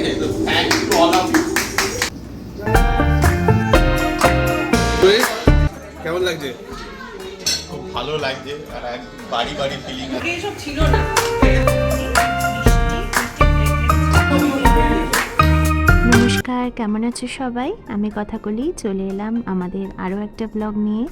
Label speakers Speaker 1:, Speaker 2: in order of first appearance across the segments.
Speaker 1: আছে, তো thank you all of you.
Speaker 2: কেমন লাগছে?
Speaker 1: খুব ভালো লাগছে, আর এক বাড়ি বাড়ি ফিলিং
Speaker 3: এইসব ছিল না।
Speaker 4: নমস্কার, কেমন আছো সবাই? আমি কথাকলি চলে এলাম আমাদের আরও একটা ব্লগ নিয়ে।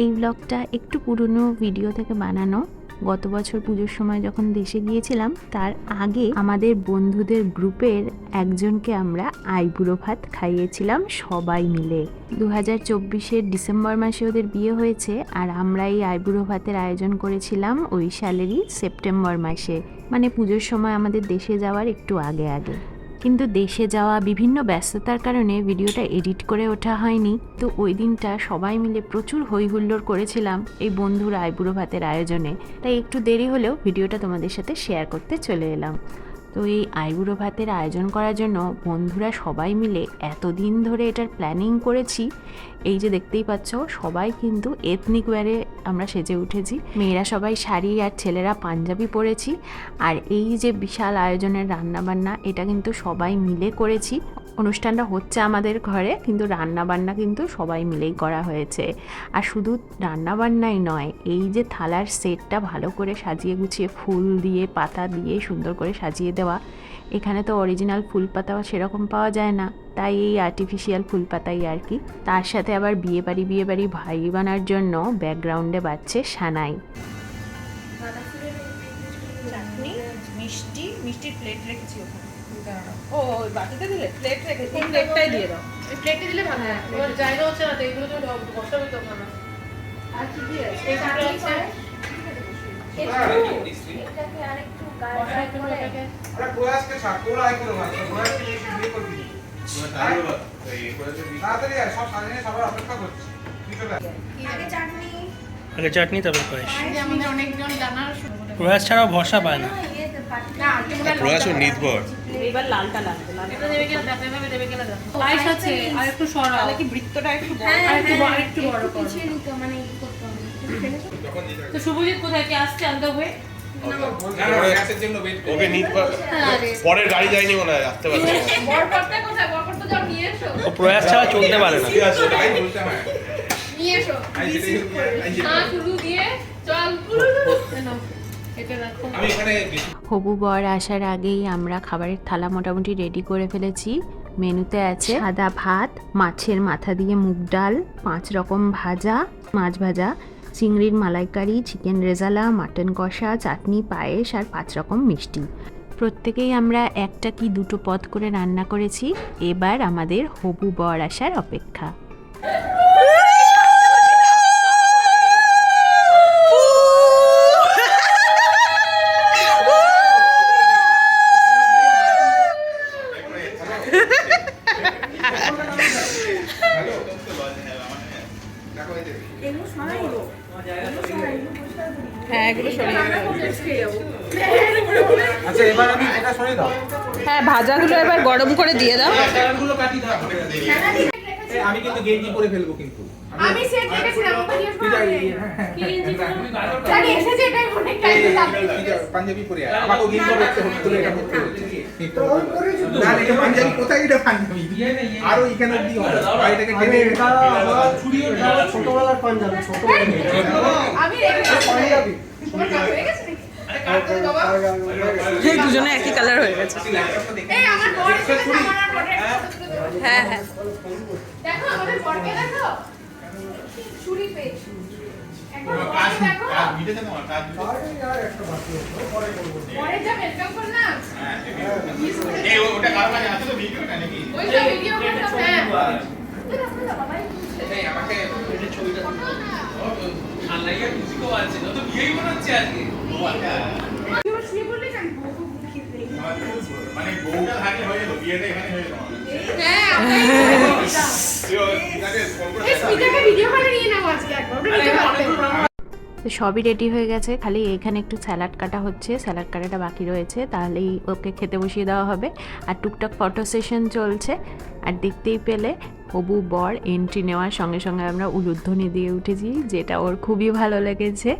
Speaker 4: এই ব্লগটা একটু পুরনো ভিডিও থেকে বানানো। গত বছর পুজোর সময় যখন দেশে গিয়েছিলাম তার আগে আমাদের বন্ধুদের গ্রুপের একজনকে আমরা আইবুড়ো ভাত খাইয়েছিলাম সবাই মিলে। 2024-এর ডিসেম্বর মাসে ওদের বিয়ে হয়েছে, আর আমরা এই আইবুড়ো ভাতের আয়োজন করেছিলাম ওই সালেরই সেপ্টেম্বর মাসে, মানে পুজোর সময় আমাদের দেশে যাওয়ার একটু আগে আগে। কিন্তু দেশে যাওয়া বিভিন্ন ব্যস্ততার কারণে ভিডিওটা এডিট করে ওঠা হয়নি। তো ওই দিনটা সবাই মিলে প্রচুর হই হুল্লোড় করেছিলাম এই বন্ধুর আইবুড়ো ভাতের আয়োজনে, তাই একটু দেরি হলেও ভিডিওটা তোমাদের সাথে শেয়ার করতে চলে এলাম। তো এই আইবুড়ো ভাতের আয়োজন করার জন্য বন্ধুরা সবাই মিলে এতদিন ধরে এটার প্ল্যানিং করেছি। এই যে দেখতেই পাচ্ছ, সবাই কিন্তু এথনিক ওয়্যারে আমরা সেজে উঠেছি। মেয়েরা সবাই শাড়ি আর ছেলেরা পাঞ্জাবি পরেছি। আর এই যে বিশাল আয়োজনের রান্নাবান্না, এটা কিন্তু সবাই মিলে করেছি। অনুষ্ঠানটা হচ্ছে আমাদের ঘরে, কিন্তু রান্নাবান্না কিন্তু সবাই মিলেই করা হয়েছে। আর শুধু রান্নাবান্নাই নয়, এই যে থালার সেটটা ভালো করে সাজিয়ে গুছিয়ে ফুল দিয়ে পাতা দিয়ে সুন্দর করে সাজিয়ে দেওয়া। এখানে তো অরিজিনাল ফুল পাতা সেরকম পাওয়া যায় না, তাই এই আর্টিফিশিয়াল ফুল পাতাই আর কি। তার সাথে আবার বিয়ে বাড়ি ভাই বানার জন্য ব্যাকগ্রাউন্ডে বাজছে সানাই।
Speaker 3: চাটনি, মিষ্টি, মিষ্টির প্লেট রেখেছি ওখানে। ও ওই বাটিতে দিলে প্লেট রেখেছি, প্লেটটাই দিয়ে দাও।
Speaker 5: এই প্লেটে দিলে ভালো হয়। এবার জায়গা হচ্ছে না, তো এগুলো তো বসাবে তো ওখানে।
Speaker 3: আর কি দিয়ে আছে?
Speaker 5: এই চাটনি হচ্ছে
Speaker 3: এটাকে আরেকটু গাঢ় করে এটাকে
Speaker 2: আরে প্রয়াসকে ছাড়, তোরা আই করো ভাই, প্রয়াসকে নিয়ে বিয়ে করবি। তাড়াতাড়ি আয়, সব সাজিয়ে সবার অপেক্ষা করছি। তুই চলে আয়।
Speaker 3: আগে চাটনি,
Speaker 6: আগে চাটনি তারপর পায়েস।
Speaker 5: এই যে আমাদের অনেকজন জানার
Speaker 6: প্রয়াস ছাড়াও ভরসা পায় না।
Speaker 5: না আলটিমেট
Speaker 1: প্রয়াস ও নির্ভর।
Speaker 3: এইবার লালটা লাগবে,
Speaker 5: এটা দেবে কিনা দেখো, এভাবে দেবে কিনা দেখো। পায়েস আছে আর একটু সরা,
Speaker 3: তাহলে কি বৃত্তটা একটু বড়
Speaker 5: আর একটু বড়, একটু বড় করো। তো শুভজিৎ কোথায় কি আসছে আলাদা হয়ে?
Speaker 1: ওকে নির্ভর পরের গাড়ি যায়নি মনে হয়, আসতে পারছে না।
Speaker 5: বরকর্তা কোথায়? বরকর্তা যাও নিয়ে এসো।
Speaker 6: ও প্রয়াস ছাড়া চলতে পারে না।
Speaker 5: নিয়ে এসো। না শুরু দিয়ে চল না এটা রাখো।
Speaker 1: আমি এখানে
Speaker 4: হবু বর আসার আগেই আমরা খাবারের থালা মোটামুটি রেডি করে ফেলেছি। মেনুতে আছে সাদা ভাত, মাছের মাথা দিয়ে মুগ ডাল, 5 রকম ভাজা, মাছ ভাজা, চিংড়ির মালাইকারি, চিকেন রেজালা, মাটন কষা, চাটনি, পায়েস আর 5 রকম মিষ্টি। প্রত্যেকেই আমরা একটা কি দুটো পদ করে রান্না করেছি। এবার আমাদের হবু বর আসার অপেক্ষা।
Speaker 3: হ্যাঁ এগুলো সরিয়ে
Speaker 2: আচ্ছা এবার আমি এটা সরিয়ে দাও।
Speaker 3: হ্যাঁ ভাজাগুলো এবার গরম করে দিয়ে দাও।
Speaker 2: স্যালাডগুলো কাটি দাও। আমি কিন্তু গেঞ্জি পরে ফেলবো কিন্তু।
Speaker 5: আমি সেট রেখেছিলাম, ওটা জিজ্ঞেস
Speaker 2: ঠিক
Speaker 5: করো।
Speaker 2: আছে,
Speaker 5: কি গেঞ্জি পরো? জানি এসেছে এটাই অনেক টাইম লাগবে।
Speaker 2: পাঞ্জাবি পরে আয়। আমাকে গেঞ্জি পরতে হচ্ছে, এটা পরতে হচ্ছে। না এটা পাঞ্জাবি কোথায়, এটা পাঞ্জাবি আর এখানে দি হবে আর এটাকে টেনে
Speaker 7: ছোটবেলার পাঞ্জাবি,
Speaker 5: আমি রেখেছি পাঞ্জাবি। তোমার কাজ হয়ে গেছে নাকি? আরে কাজ করে বাবা।
Speaker 3: এই দুজনে একই কালার হয়ে গেছে।
Speaker 5: এই আমার বর এসেছে, আমার আর বরের
Speaker 3: হ্যাঁ হ্যাঁ
Speaker 5: দেখো আমাদের বরকে দেখো। ছুরি পেয়েছি। একবার
Speaker 1: কাজ
Speaker 5: বরকে দেখো।
Speaker 1: কাজ মিটে যাবে আমার কাজ।
Speaker 5: বরের যা ওয়েলকাম করলাম।
Speaker 1: এই ওটা কারো কাছে আছে তো ভিডিওটা নাকি?
Speaker 5: ওই তো ভিডিও করলাম। হ্যাঁ
Speaker 2: এই আমাকে এই ছবিটা
Speaker 6: আনলাইয়া মিউজিকও আছে, তো বিয়েই মনে হচ্ছে আজকে।
Speaker 1: ও আচ্ছা।
Speaker 5: তুই শুয়ে বললি কেন? বউ খিদে নেই।
Speaker 1: মানে বউটা থাকলে হয়ে যেত, বিয়েটা এখানে হয়ে যেত আমাদের।
Speaker 5: হ্যাঁ
Speaker 1: তুই ও- ঠিক আছে, ফোন করে
Speaker 5: এই স্পিকারটা ভিডিও করে নিয়ে নাও আজকে একবার। ওটা নিতে পারবে।
Speaker 4: তো সবই রেডি হয়ে গেছে, খালি এখানে একটু স্যালাড কাটা হচ্ছে, স্যালাড কাটাটা বাকি রয়েছে, তাহলেই ওকে খেতে বসিয়ে দেওয়া হবে। আর টুকটাক ফটো সেশন চলছে। আর দেখতেই পেলে হবু বর এন্ট্রি নেওয়ার সঙ্গে সঙ্গে আমরা উলুধ্বনি দিয়ে উঠেছি, যেটা ওর খুবই ভালো লেগেছে।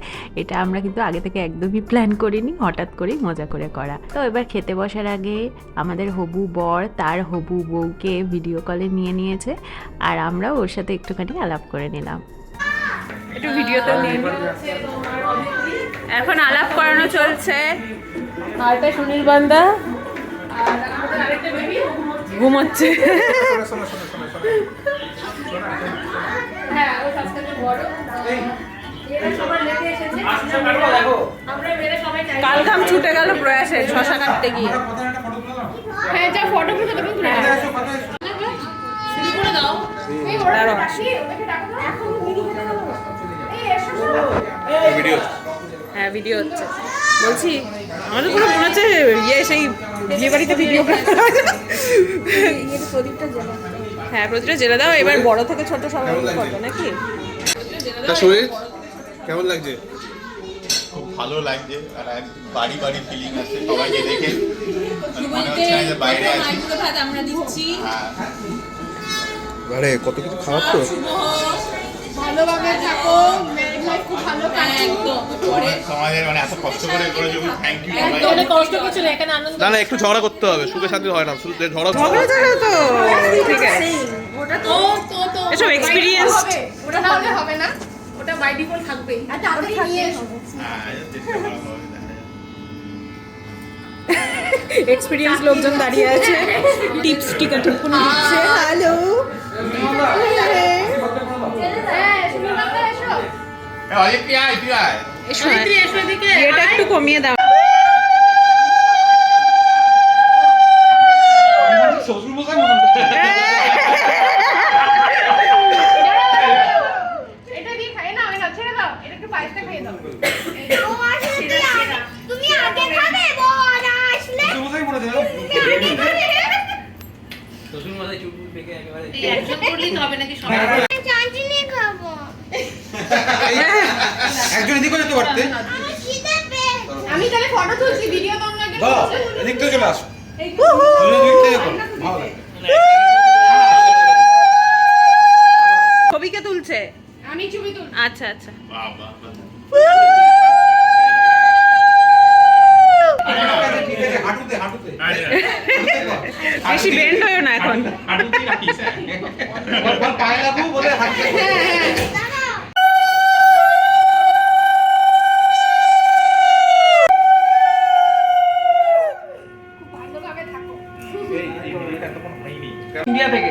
Speaker 4: এটা আমরা কিন্তু আগে থেকে একদমই প্ল্যান করিনি, হঠাৎ করেই মজা করে করা। তো এবার খেতে বসার আগে আমাদের হবু বর তার হবু বউকে ভিডিও কলে নিয়ে নিয়েছে, আর আমরাও ওর সাথে একটুখানি আলাপ করে নিলাম।
Speaker 3: একটু ভিডিওতে নিয়ে এখন আলাপ করানো চলছে। আর এটা সুনীল বান্দা ঘুমোচ্ছে।
Speaker 5: হ্যাঁ, ও সবথেকে বড়। এরা সবার লেগে এসেছে। আমরা বেরে সবাই চাই।
Speaker 3: কাল ঘাম ছুটে গেল প্রয়াসে শশা কাটতে গিয়ে।
Speaker 5: হ্যাঁ, যা ফটো তুলে দেবেন তুলে দাও। শুরু করে দাও। এই ওরা ডাকি, ওকে ডাকো তো। এখন ভিডিও করে দাও। এই এসো।
Speaker 1: ভিডিও
Speaker 3: হ্যাঁ ভিডিও হচ্ছে। বলছি আমাদের পুরো মনে হচ্ছে সেই বিয়ে বাড়িতে ভিডিওগ্রাফার। হ্যাঁ প্রতিটা জেলে দাও, এবার বড় থেকে ছোট সবাই করবে নাকি?
Speaker 7: শরীর কেমন লাগছে?
Speaker 1: খুব ভালো লাগছে, আর এক বাড়ি বাড়ি ফিলিং আছে সবাইকে দেখে। মনে হচ্ছে না যে বাইরে আছি।
Speaker 3: আমরা দিচ্ছি।
Speaker 1: হ্যাঁ,
Speaker 7: আরে কত কিছু খাওয়ার তো।
Speaker 5: ভালোভাবে থাকো, ম্যারেড লাইফ খুব ভালো কাটুক।
Speaker 1: সমাজের মানে এত কষ্ট করে করেছো, থ্যাংক ইউ সবাই।
Speaker 5: অনেক কষ্ট কিছু না, এখানে আনন্দ।
Speaker 7: না না, একটু ঝগড়া করতে হবে, সুখে শান্তি হয় না, শুধু ঝগড়া
Speaker 3: ঝগড়া ঝগড়া তো ঠিক আছে।
Speaker 5: তো
Speaker 3: এসব experience।
Speaker 5: ওটা না হলে হবে না, ওটা বাই ডিফল্ট থাকবেই। আর তাড়াতাড়ি নিয়ে এসো।
Speaker 1: হ্যাঁ, চেষ্টা করা হবে, দেখা যাক।
Speaker 3: এক্সপেরিয়েন্স লোকজন দাঁড়িয়ে আছে, টিপস টিকা টিপ্পনি দিচ্ছে। হ্যালো
Speaker 5: হ্যাঁ, সুনীল বাবা এসো।
Speaker 1: অজিত তুই আয়, তুই আয়।
Speaker 3: এসো এদিকে, এটা একটু কমিয়ে দাও।
Speaker 5: এটা দিয়ে খাই না, ওই না ছেড়ে দাও, এটা একটু পায়েসটা খেয়ে দাও। তুমি আগে খাবে, বড় আসলে তুমি আগে খাবে।
Speaker 6: শ্বশুর মাথায় চুল পেকে একেবারে
Speaker 5: একজন করলেই তো হবে নাকি সবাই? চাটনি খাবো।
Speaker 2: একজন এদিকে যেতে পারতে।
Speaker 5: আমি তাহলে ফটো তুলছি, ভিডিও তো আপনাকে
Speaker 2: এদিক থেকে চলে আসো।
Speaker 5: এই
Speaker 2: এদিক থেকে করো, ভালো লাগে।
Speaker 3: ছবিকে তুলছে।
Speaker 5: আমি ছবি তুল।
Speaker 3: আচ্ছা আচ্ছা।
Speaker 1: বাহ, বাহ, বাহ।
Speaker 2: ঠিক আছে, হাঁটুতে হাঁটুতে।
Speaker 3: বেশি বেন্ড হয়েও না এখন।
Speaker 1: হাঁটুতেই রাখিস, হ্যাঁ।
Speaker 2: ওর পায়ে লাগু বলে হাঁটতে।
Speaker 5: ভালোভাবে থাকো।
Speaker 6: ইন্ডিয়া থেকে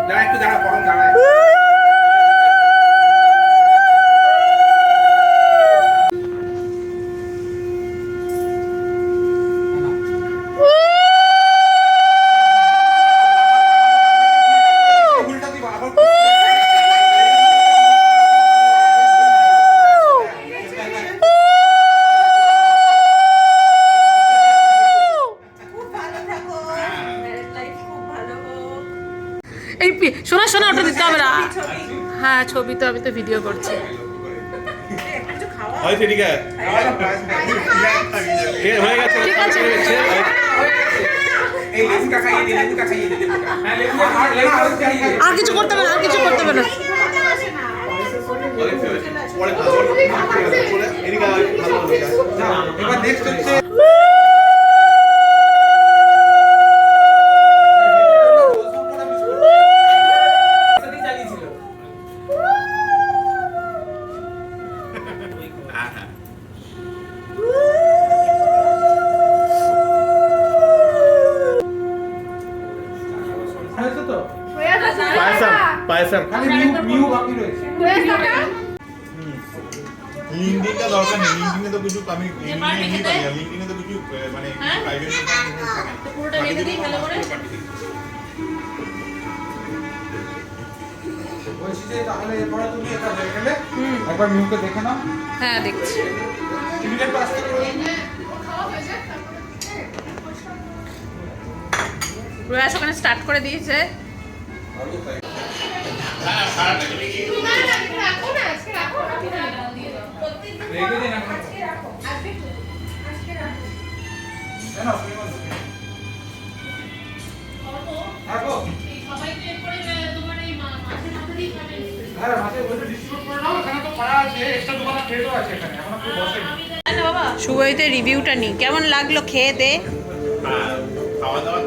Speaker 2: দাঁড়া একটু দাঁড়া, পরম দাঁড়ায়। উল্টা দিবা আবার।
Speaker 3: এই শোনা শোনা, ওটা দিতে হবে না। হ্যাঁ ছবি তো, আমি তো ভিডিও করছি।
Speaker 7: হয়েছে ঠিক আছে, হয়ে গেছে।
Speaker 3: ঠিক আছে।
Speaker 2: এই লেবুটা খাইয়ে দে, লেবুটা খাইয়ে দে, লেবুটা। হ্যাঁ, লেবুটা আর লেবু খাইয়ে দে।
Speaker 3: আর কিছু করতে হবে না, আর কিছু করতে হবে না।
Speaker 7: পরে এদিকে ভালো হবে।
Speaker 2: না, এবার নেক্সট হচ্ছে
Speaker 1: হ্যাঁ, হ্যাঁ।
Speaker 2: হয়েছে তো?
Speaker 5: হয়ে যাচ্ছে।
Speaker 7: পায়সাম
Speaker 2: খালি মিউ বাকি রয়েছে।
Speaker 5: হয়ে যাবে।
Speaker 1: লিঙ্কডিনটা দরকার নেই, লিঙ্কডিনে তো কিছু আমি এমনি পাই না, লিঙ্কডিনে তো কিছু মানে প্রাইভেট
Speaker 5: পুরোটা রেখে দিই ভালো করে।
Speaker 2: বলছি যে তাহলে এরপরে তুমি এটা হয়ে গেলে একবার মিউকে দেখে নাও।
Speaker 3: হ্যাঁ দেখছি।
Speaker 2: টিভিটা পাস করে
Speaker 5: খাওয়া হয়ে যাক তারপরে।
Speaker 3: প্রয়াস ওখানে স্টার্ট করে দিয়েছে।
Speaker 5: না না রাখো না, আজকে রাখো না, দিয়ে দাও। প্রত্যেকদিন
Speaker 2: রেখে দিন এখন।
Speaker 5: আজকে রাখো, আজকে রাখো।
Speaker 2: জানো রাখো।
Speaker 5: সবাই তো এরপরে তোমার এই মাছের মাথা দিয়ে খাবে।
Speaker 2: হ্যাঁ মাঝে ওইটা ডিস্ট্রিবিউট করে দাও, এখানে তো করা আছে, এক্সট্রা দোকানে ট্রেডও আছে এখানে, এখনো কেউ বসেনি।
Speaker 3: শুভজিতে রিভিউটা নি কেমন লাগলো খেয়ে দে?
Speaker 1: খাওয়া দাওয়া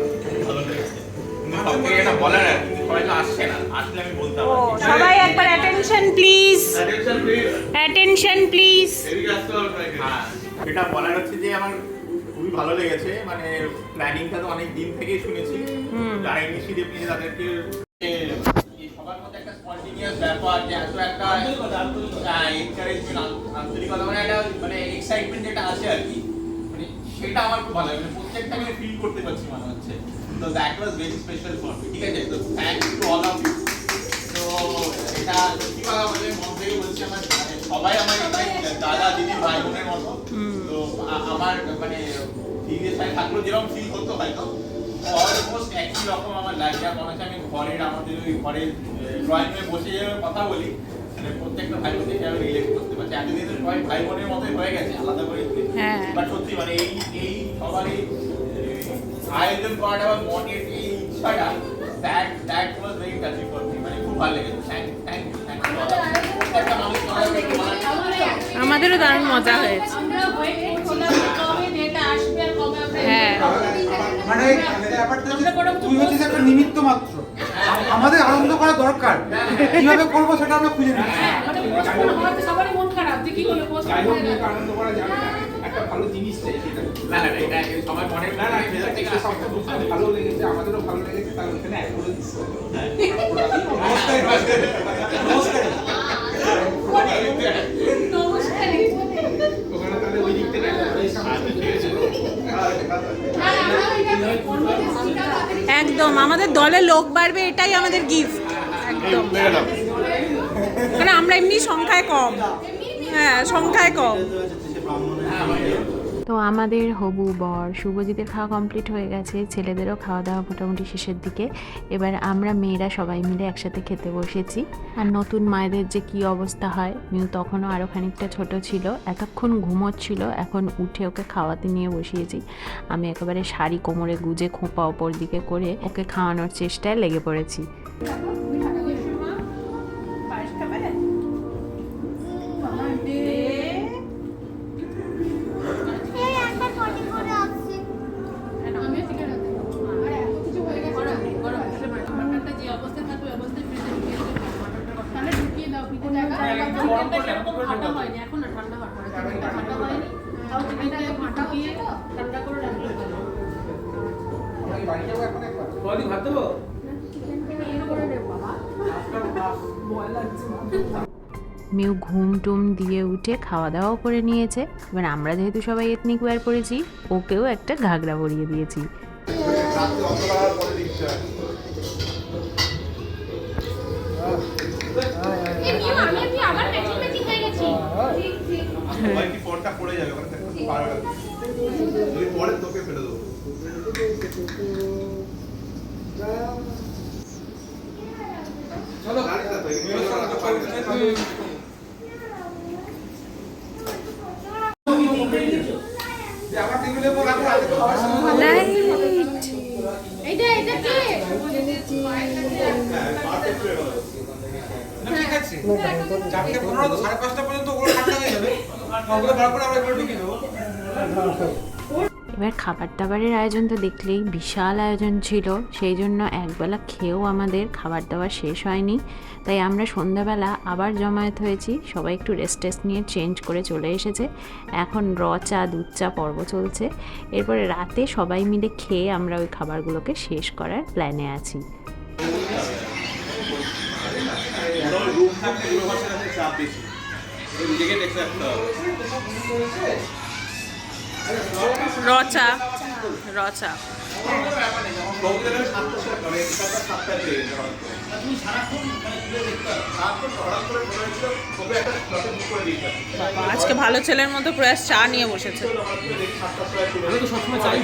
Speaker 1: ভালো লেগেছে, কিন্তু সবথেকে এটা বলার আর কি, সবাই তো আসছে না, আসলে আমি বলতাম
Speaker 3: ও সবাই একবার attention please,
Speaker 7: Attention please.
Speaker 3: Attention please.
Speaker 7: এদিকে আসতে হবে নাকি?
Speaker 1: হ্যাঁ এটা বলার হচ্ছে যে আমার খুবই ভালো লেগেছে, মানে প্ল্যানিংটা তো অনেক দিন থেকেই শুনেছি, যারা ইনিশিয়েটিভ নিয়ে তাদেরকে সবার মধ্যে একটা স্পন্টেনিয়াস ব্যাপার, যে এত একটা এনকারেজমেন্ট, আন্তরিকতা, মানে একটা মানে এক্সাইটমেন্ট যেটা আসে আর কি, মানে সেটা আমার খুব ভালো লাগে, মানে প্রত্যেকটা আমি ফিল করতে পারছি মনে হচ্ছে। তো that was very special for me, ঠিক আছে? তো thank you to all of you. তো এটা সত্যি কথা বলে মন থেকে বলছি, আমার মানে সবাই আমার দাদা দিদি ভাই বোনের মতো। তো আমার মানে দিদির সাথে থাকলেও যেরকম ফিল হতো হয়তো অলমোস্ট একই রকম আমার লাগছে। আর মনে হচ্ছে আমি ঘরের আমাদের ওই ঘরের ড্রয়িং রুমে বসে যেভাবে কথা বলি, মানে প্রত্যেকটা ভাই বোন দেখে আমি রিলেট করতে পারছি। এতদিন তো সবাই ভাই বোনের মতোই হয়ে গেছে, আলাদা করে।
Speaker 3: হ্যাঁ।
Speaker 1: বাট সত্যি মানে এই সবারই আয়োজন করাটা বা মনের এই ইচ্ছাটা, that was very touching for me, মানে খুব ভালো লেগেছে। থ্যাংক ইউ প্রত্যেকটা মানুষ
Speaker 3: আমাদেরও দারুণ মজা হয়েছে।
Speaker 5: আমরা ওয়েট করছিলাম কবে ডেটা আসবে আর কবে আমরা
Speaker 3: হ্যাঁ।
Speaker 2: মানে ব্যাপারটা হচ্ছে তুই হচ্ছিস একটা নিমিত্ত মাত্র, আমাদের আনন্দ করা দরকার, কিভাবে করবো সেটা আমরা খুঁজে নিচ্ছি।
Speaker 5: মানে পোস্টপোন হওয়াতে সবারই মন খারাপ যে কি হলো
Speaker 2: যাই
Speaker 5: পোস্টপোন
Speaker 2: হোক
Speaker 5: হয়ে গেল।
Speaker 2: আনন্দ করা যাবে না, একটা ভালো জিনিস চাই সেটা।
Speaker 1: না না এটা সবার মনের
Speaker 2: না না
Speaker 1: ভেতর থেকে
Speaker 2: সব ভালো লেগেছে, আমাদেরও ভালো লেগেছে, তার ওখানে এক করে দিচ্ছি। নমস্কার নমস্কার।
Speaker 5: নমস্কার।
Speaker 2: ওখানে তাহলে ওই দিক থেকে
Speaker 3: একদম আমাদের দলে লোক বাড়বে, এটাই আমাদের গিফট। একদম, কারণ আমরা এমনি সংখ্যায় কম। হ্যাঁ সংখ্যায় কম।
Speaker 4: তো আমাদের হবু বর শুভজিতের খাওয়া কমপ্লিট হয়ে গেছে, ছেলেদেরও খাওয়া দাওয়া মোটামুটি শেষের দিকে। এবার আমরা মেয়েরা সবাই মিলে একসাথে খেতে বসেছি। আর নতুন মায়েদের যে কি অবস্থা হয়, মিউ তখনও আরও খানিকটা ছোট ছিল, এতক্ষণ ঘুমোচ্ছিল, এখন উঠে ওকে খাওয়াতে নিয়ে বসিয়েছি। আমি একেবারে শাড়ি কোমরে গুজে খোঁপা ওপর দিকে করে ওকে খাওয়ানোর চেষ্টায় লেগে পড়েছি।
Speaker 5: আমিও ঠিক আছে। আর এত কিছু হয়ে গেছে গরম গরম মাটনটা যে অবস্থায় থাকবে ওই অবস্থায় ফ্রিজে ঢুকিয়ে দেবো। তাহলে ঢুকিয়ে দাও পিঠে জায়গা। চিকেনটা সেরকম ফাটা হয়নি, এখন না ঠান্ডা হওয়ার পরে চিকেনটা ফাটা হয়নি, তাও চিকেনটা ফাটা দিয়ে ঠান্ডা করে রাখতে হবে।
Speaker 2: বাড়ি যাবো এখন একবার।
Speaker 7: বলি ভাত দেবো?
Speaker 5: এর করে নেব বাবা। ভয় লাগছে।
Speaker 4: মিউ ঘুম টুম দিয়ে উঠে খাওয়া দাওয়াও করে নিয়েছে। এবার আমরা যেহেতু সবাই এথনিক ওয়্যার পরেছি, ওকেও একটা ঘাগরা পরিয়ে দিয়েছি।
Speaker 5: এই মিউ আমি কি আবার ম্যাচিং ম্যাচিং হয়ে গেছি। ঠিক ঠিক।
Speaker 7: ওই কি ফোনটা পড়ে যাবে, ওখানে থাকতে পারবে না। যদি পড়ে তোকে ফেলে দেবো।
Speaker 2: চলো
Speaker 7: গাড়িটা তো এগুলো
Speaker 2: চলো,
Speaker 7: তো
Speaker 2: চলো,
Speaker 7: পারবে না।
Speaker 2: চলো। যে আমার টেবিলের উপর রাখো, আজকে খাওয়ার সময়
Speaker 5: এইটা কি?
Speaker 2: না, ঠিক আছে। 4:15 তো 5:30 পর্যন্ত ওগুলো ঠান্ডা হয়ে যাবে। ওগুলো বার করে আমরা এগুলো ঢুকিয়ে দেবো।
Speaker 4: এবার খাবার দাবারের আয়োজন তো দেখলেই বিশাল আয়োজন ছিল, সেই জন্য একবেলা খেয়েও আমাদের খাবার দাবার শেষ হয়নি। তাই আমরা সন্ধ্যাবেলা আবার জমায়েত হয়েছি, সবাই একটু রেস্ট নিয়ে চেঞ্জ করে চলে এসেছে। এখন চা দুধ চা পর্ব চলছে। এরপরে রাতে সবাই মিলে খেয়ে আমরা ওই খাবারগুলোকে শেষ করার প্ল্যানে আছি।
Speaker 7: রুম থাকলে এগুলো ভাষার কাছে চাপ বেশি, নিজেকে দেখতে রাখতে হবে।
Speaker 3: রচা রচা
Speaker 1: কোনো ব্যাপার নেই, যেমন
Speaker 7: সৌদিতে 700 টাকা করে, এখানটা 7টায় পেয়ে গেছে হয়তো।
Speaker 1: তুমি সারাক্ষণ মানে তুলে দেখতে হবে।
Speaker 7: তারপর হঠাৎ করে মনে হয়েছিল তবে একটা স্লটে বুক করে দিয়েছে।
Speaker 3: বাবা, আজকে ভালো ছেলের মতো প্রয়াস চা নিয়ে বসেছে।
Speaker 7: আমরা খুলে দেখি 7টার সময় খুলে
Speaker 6: আমি তো সবসময় চাই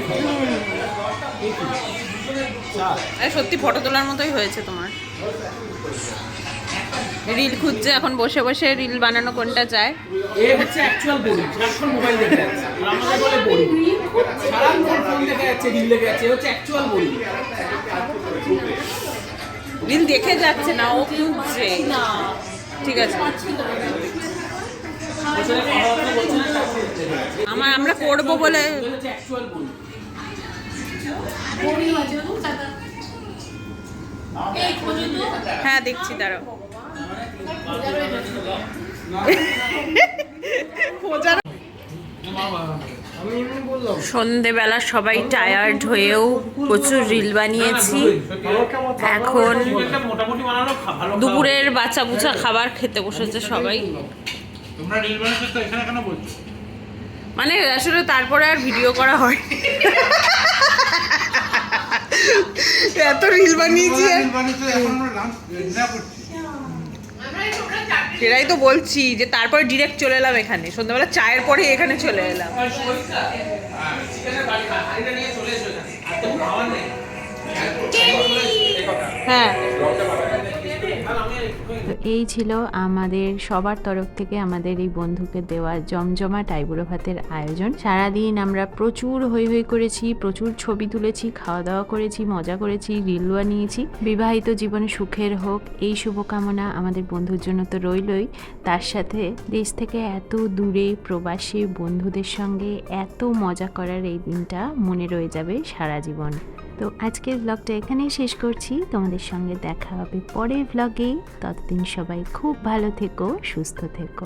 Speaker 3: আরে সত্যি ফটো তোলার মতোই হয়েছে তোমার। রিল খুঁজছে এখন বসে বসে, রিল বানানো কোনটা চায়।
Speaker 6: এ হচ্ছে অ্যাকচুয়াল বডি, সারাক্ষণ মোবাইল দেখে যাচ্ছে আর আমাদের বলে বডি, সারাক্ষণ ফোন দেখে যাচ্ছে, রিল দেখে যাচ্ছে, এ হচ্ছে অ্যাকচুয়াল বডি।
Speaker 3: রিল দেখে যাচ্ছে না, ও খুঁজছে। ঠিক আছে, আমরা করবো বলে
Speaker 6: হচ্ছে অ্যাকচুয়াল বডি।
Speaker 5: এই খোঁজো তো।
Speaker 3: হ্যাঁ দেখছি, দাঁড়াও। সন্ধেবেলা সবাই টায়ার্ড হয়েও প্রচুর রিল বানিয়েছি। এখন
Speaker 6: মোটামুটি বানানো ভালো।
Speaker 3: দুপুরের বাচ্চা বুচা খাবার খেতে বসেছে সবাই।
Speaker 6: তোমরা রিল বানাচ্ছো তো এখানে কেন বলছো?
Speaker 3: মানে আসলে তারপরে আর ভিডিও করা হয় এত রিল বানিয়েছি সেটাই তো বলছি, যে তারপরে ডিরেক্ট চলে এলাম এখানে, সন্ধ্যাবেলা চায়ের পরে এখানে চলে এলাম। হ্যাঁ,
Speaker 4: তো এই ছিল আমাদের সবার তরফ থেকে আমাদের এই বন্ধুকে দেওয়া জমজমাট আইবুড়ো ভাতের আয়োজন। সারাদিন আমরা প্রচুর হই হই করেছি, প্রচুর ছবি তুলেছি, খাওয়া দাওয়া করেছি, মজা করেছি, রিল বানিয়েছি। বিবাহিত জীবনে সুখের হোক এই শুভকামনা আমাদের বন্ধুর জন্য তো রইলই, তার সাথে দেশ থেকে এত দূরে প্রবাসী বন্ধুদের সঙ্গে এত মজা করার এই দিনটা মনে রয়ে যাবে সারা জীবন। তো আজকের ব্লগটা এখানেই শেষ করছি, তোমাদের সঙ্গে দেখা হবে পরের ব্লগে। ততদিন সবাই খুব ভালো থেকো, সুস্থ থেকো।